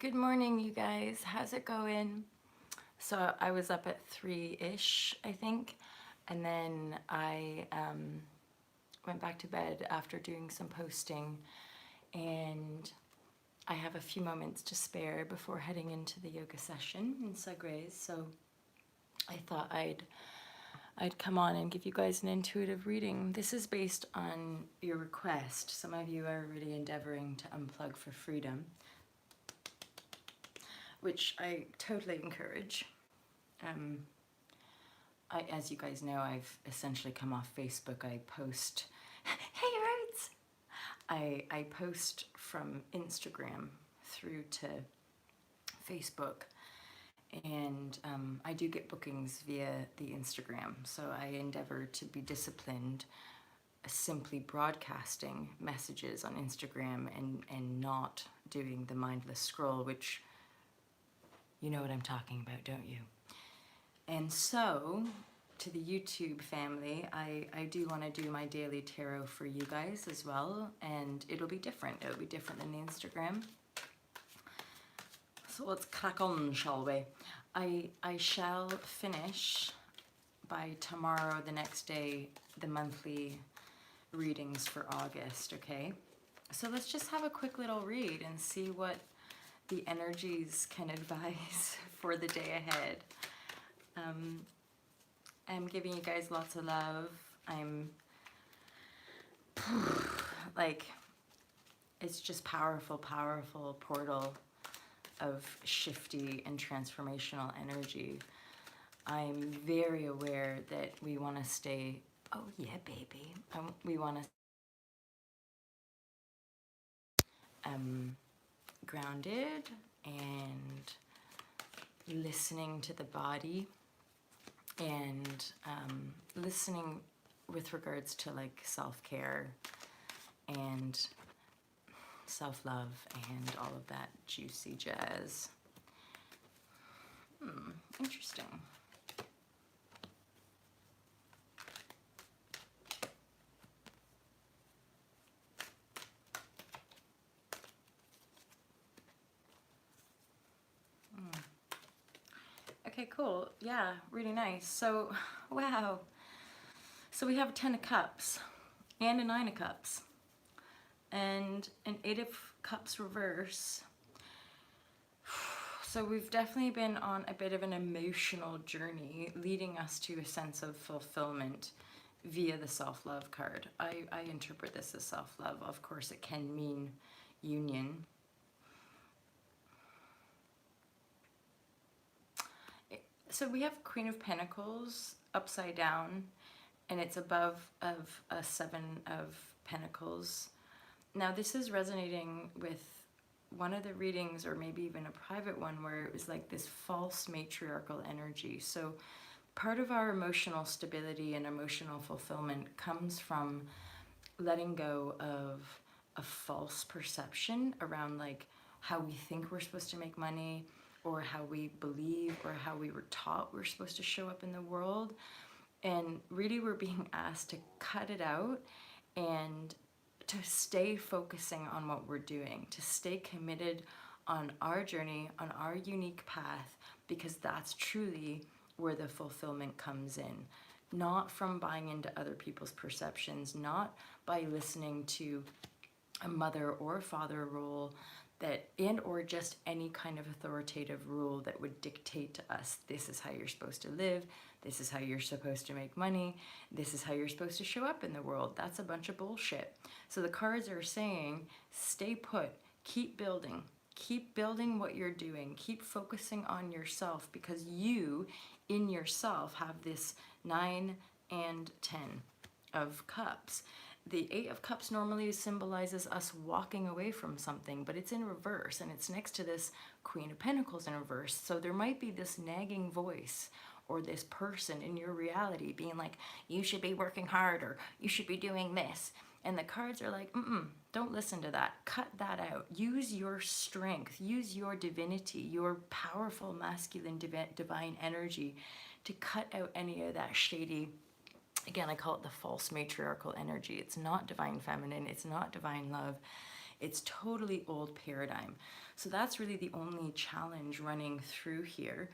Good morning, you guys. How's it going? So I was up at 3-ish, I think, and then I went back to bed after doing some posting, and I have a few moments to spare before heading into the yoga session in Sagres. So I thought I'd come on and give you guys an intuitive reading. This is based on your request. Some of you are really endeavoring to unplug for freedom, which I totally encourage. As you guys know, I've essentially come off Facebook. I post, hey Roots! I post from Instagram through to Facebook, and I do get bookings via the Instagram, so I endeavor to be disciplined, simply broadcasting messages on Instagram and not doing the mindless scroll, which you know what I'm talking about, don't you? And so, to the YouTube family, I do want to do my daily tarot for you guys as well, and it'll be different. It'll be different than the Instagram. So let's crack on, shall we? I shall finish by tomorrow, the next day, the monthly readings for August, okay? So let's just have a quick little read and see what the energies can advise for the day ahead. I'm giving you guys lots of love. I'm like, it's just powerful, powerful portal of shifty and transformational energy. I'm very aware that we want to stay, oh yeah, baby. We want to grounded and listening to the body, and listening with regards to like self-care and self-love and all of that juicy jazz. Interesting. Okay, cool. Yeah, really nice. So, wow. So we have a 10 of Cups and a 9 of Cups and an 8 of Cups reverse. So we've definitely been on a bit of an emotional journey leading us to a sense of fulfillment via the self-love card. I interpret this as self-love. Of course, it can mean union. So we have Queen of Pentacles upside down, and it's above of a 7 of Pentacles. Now this is resonating with one of the readings, or maybe even a private one, where it was like this false matriarchal energy. So part of our emotional stability and emotional fulfillment comes from letting go of a false perception around like how we think we're supposed to make money, or how we believe, or how we were taught we're supposed to show up in the world. And really we're being asked to cut it out and to stay focusing on what we're doing, to stay committed on our journey, on our unique path, because that's truly where the fulfillment comes in. Not from buying into other people's perceptions, not by listening to a mother or father role that, and or just any kind of authoritative rule that would dictate to us, this is how you're supposed to live, this is how you're supposed to make money, this is how you're supposed to show up in the world. That's a bunch of bullshit. So the cards are saying, stay put, keep building what you're doing, keep focusing on yourself, because you in yourself have this 9 and 10 of Cups. The 8 of Cups normally symbolizes us walking away from something, but it's in reverse, and it's next to this Queen of Pentacles in reverse. So there might be this nagging voice or this person in your reality being like, you should be working harder, you should be doing this. And the cards are like, don't listen to that. Cut that out. Use your strength, use your divinity, your powerful masculine divine energy to cut out any of that shady, again, I call it the false matriarchal energy. It's not divine feminine. It's not divine love. It's totally old paradigm. So that's really the only challenge running through here.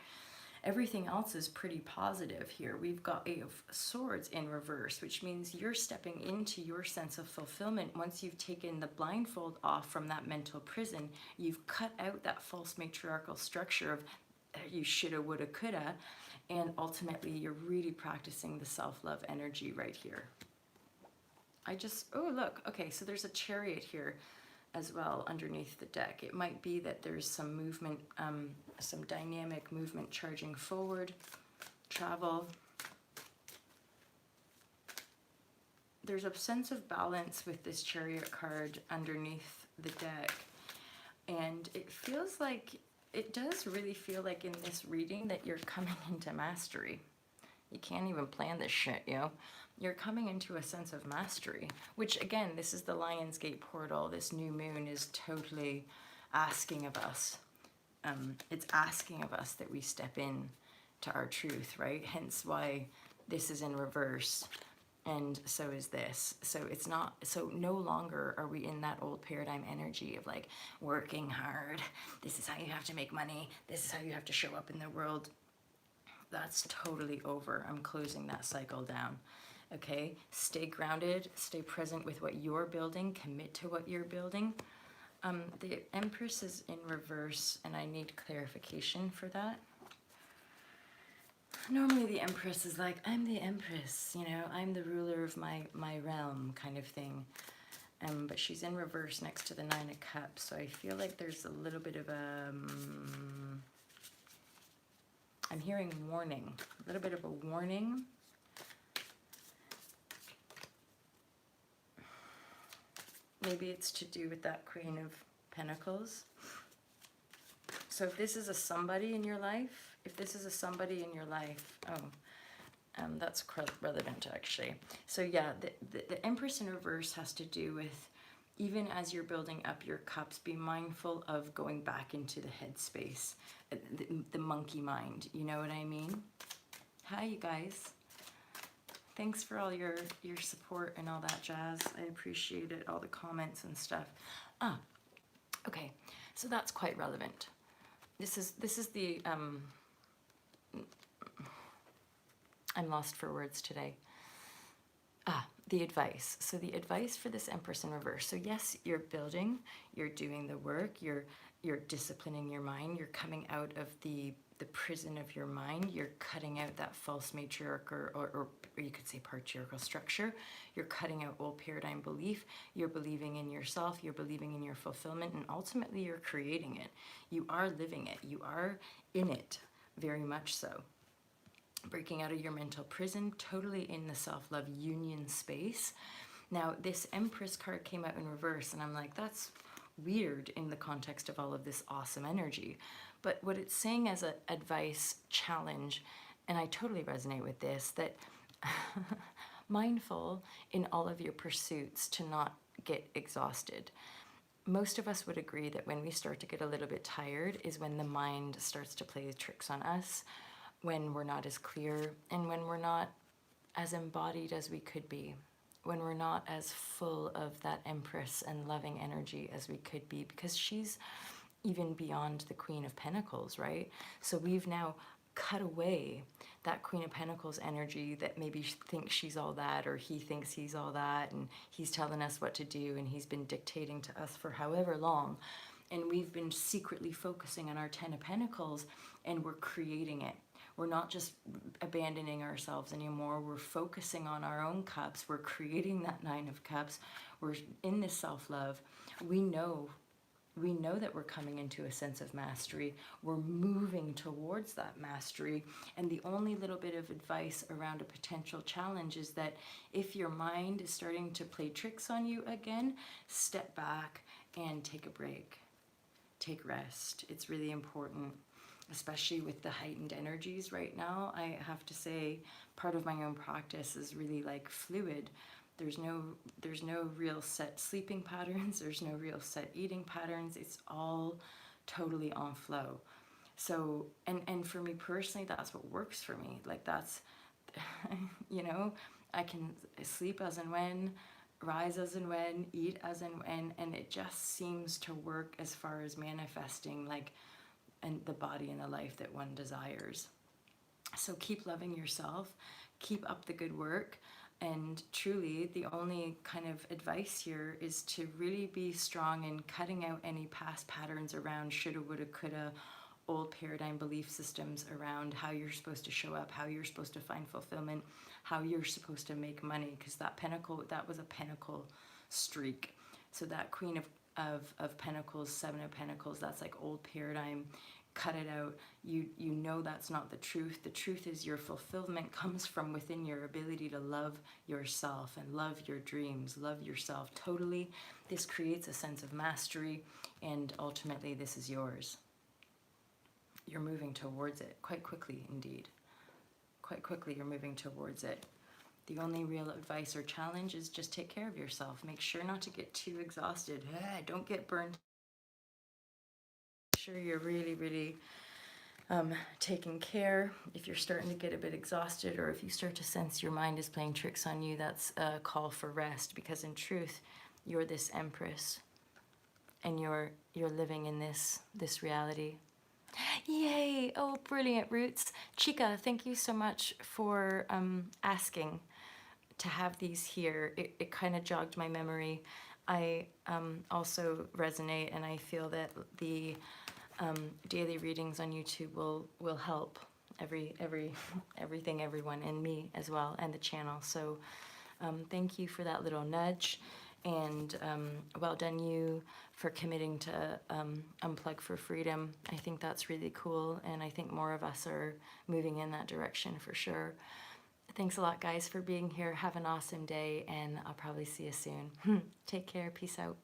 Everything else is pretty positive here. We've got Eight of Swords in reverse, which means you're stepping into your sense of fulfillment. Once you've taken the blindfold off from that mental prison, you've cut out that false matriarchal structure of you shoulda, woulda, coulda, and ultimately you're really practicing the self-love energy right here. Oh look, okay, so there's a Chariot here as well underneath the deck. It might be that there's some movement, some dynamic movement charging forward, travel. There's a sense of balance with this Chariot card underneath the deck. And it feels like, it does really feel like in this reading that you're coming into mastery. You can't even plan this shit, you know? You're coming into a sense of mastery, which again, this is the Lionsgate portal. This new moon is totally asking of us. It's asking of us that we step in to our truth, right? Hence why this is in reverse, and so is this. So it's not, so no longer are we in that old paradigm energy of like working hard. This is how you have to make money. This is how you have to show up in the world. That's totally over. I'm closing that cycle down. Okay, stay grounded, stay present with what you're building, commit to what you're building. The Empress is in reverse, and I need clarification for that. Normally the Empress is like, I'm the Empress, you know, I'm the ruler of my realm kind of thing. But she's in reverse next to the Nine of Cups, so I feel like there's a little bit of a... I'm hearing warning, a little bit of a warning. Maybe it's to do with that Queen of Pentacles. So if this is a somebody in your life, that's relevant actually. So yeah, the Empress in reverse has to do with, even as you're building up your cups, be mindful of going back into the headspace, the monkey mind, you know what I mean? Hi, you guys. Thanks for all your support and all that jazz. I appreciate it, all the comments and stuff. Okay, so that's quite relevant. This is the, I'm lost for words today. The advice. So the advice for this Empress in reverse. So yes, you're building, you're doing the work, you're disciplining your mind, you're coming out of the prison of your mind, you're cutting out that false matriarchal or you could say patriarchal structure, you're cutting out old paradigm belief, you're believing in yourself, you're believing in your fulfillment, and ultimately you're creating it. You are living it, you are in it, very much so. Breaking out of your mental prison, totally in the self-love union space. Now, this Empress card came out in reverse, and I'm like, that's weird in the context of all of this awesome energy. But what it's saying as an advice challenge, and I totally resonate with this, that mindful in all of your pursuits to not get exhausted. Most of us would agree that when we start to get a little bit tired is when the mind starts to play tricks on us, when we're not as clear, and when we're not as embodied as we could be, when we're not as full of that Empress and loving energy as we could be, because she's even beyond the Queen of Pentacles, right? So we've now cut away that Queen of Pentacles energy that maybe thinks she's all that, or he thinks he's all that, and he's telling us what to do, and he's been dictating to us for however long. And we've been secretly focusing on our Ten of Pentacles, and we're creating it. We're not just abandoning ourselves anymore. We're focusing on our own cups. We're creating that Nine of Cups. We're in this self-love. We know that we're coming into a sense of mastery. We're moving towards that mastery. And the only little bit of advice around a potential challenge is that if your mind is starting to play tricks on you again, step back and take a break. Take rest. It's really important, especially with the heightened energies right now. I have to say, part of my own practice is really like fluid. There's no real set sleeping patterns. There's no real set eating patterns. It's all totally on flow. So, and for me personally, that's what works for me. Like that's, you know, I can sleep as and when, rise as and when, eat as and when, and it just seems to work as far as manifesting like and the body and the life that one desires. So keep loving yourself, keep up the good work, and truly the only kind of advice here is to really be strong in cutting out any past patterns around shoulda, woulda, coulda, old paradigm belief systems around how you're supposed to show up, how you're supposed to find fulfillment, how you're supposed to make money, because that pentacle, that was a pentacle streak. So that Queen of Pentacles, Seven of Pentacles, that's like old paradigm. Cut it out. You know that's not the truth. The truth is your fulfillment comes from within your ability to love yourself and love your dreams, love yourself totally. This creates a sense of mastery, and ultimately this is yours. You're moving towards it quite quickly indeed. Quite quickly you're moving towards it. The only real advice or challenge is just take care of yourself. Make sure not to get too exhausted. Don't get burnt. Make sure you're really taking care. If you're starting to get a bit exhausted, or if you start to sense your mind is playing tricks on you, that's a call for rest, because in truth you're this empress and you're living in this reality. Yay! Oh, brilliant, Roots. Chica, thank you so much for asking to have these here. It kind of jogged my memory. I also resonate, and I feel that the daily readings on YouTube will help everything, everyone, and me as well, and the channel. So thank you for that little nudge, and well done you for committing to unplug for freedom. I think that's really cool, and I think more of us are moving in that direction for sure. Thanks a lot, guys, for being here. Have an awesome day, and I'll probably see you soon. Take care. Peace out.